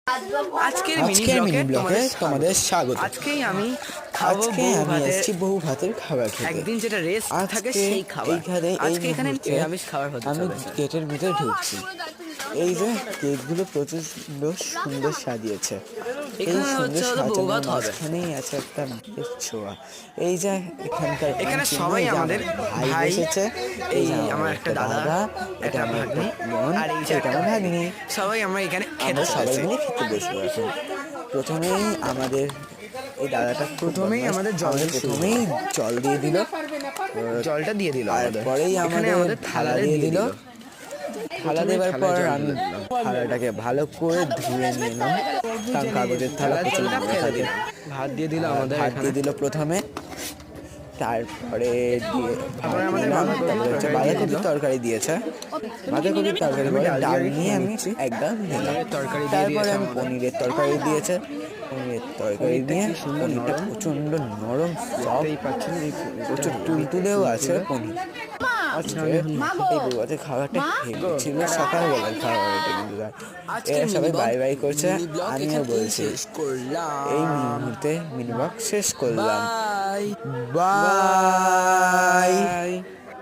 আজকের মিনি ব্লগে তোমাদের স্বাগত। আজকে আমি এসেছি বহু ভাতের খাবার খেতে। একদিন যেটা রেস্ট থাকে সেই খাবার। আজকে এখানে নিরামিষ খাবার হতে চলেছে। আমি গেটের ভিতরে ঢুকছি। এই যে গেটগুলো প্রচুর সুন্দর সাজিয়েছে। এই সুন্দর সাজানোর মাঝখানেই আছে একটা বিয়ের ছোঁয়া। এই যে এখানে সবাই আমাদের ভাই এসেছে। এই আমার একটা দাদা, এটা আমার একটা বোন, আর এই যে এটা আমার ভাগ্নি। সবাই আমরা এখানে সবাই মিলে খেতে বসবো এখন। প্রথমেই আমাদের এই দাদাটা আমাদের জল দিয়ে দিল, জলটা দিয়ে দিল, তারপরেই আমাদের থালা দিয়ে দিল। থালা দেওয়ার পর আমি থালাটাকে ভালো করে ধুয়ে নিলাম, কারণ কাগজের থালা প্রচুর থাকে। ভাত দিয়ে দিল, আমাদের ভাত দিয়ে দিল প্রথমে, তারপরে বাঁধাকপির তরকারি দিয়েছে। বাঁধাকপির তরকারি ডাল নিয়ে আমি একদম নিলাম। তারপরে আমি পনিরের তরকারি দিয়েছে। পনিরের তরকারি দিয়ে পনিরটা প্রচণ্ড নরম, প্রচুর তুলতুলেও আছে পনির। এই বুবাতে খাবারটা ছিল সকালবেলার খাবারটা, কিন্তু এরা সবাই বাই বাই করছে, আমিও বলছি এই মুহূর্তে মিনি ব্লগ শেষ করলাম। বাই।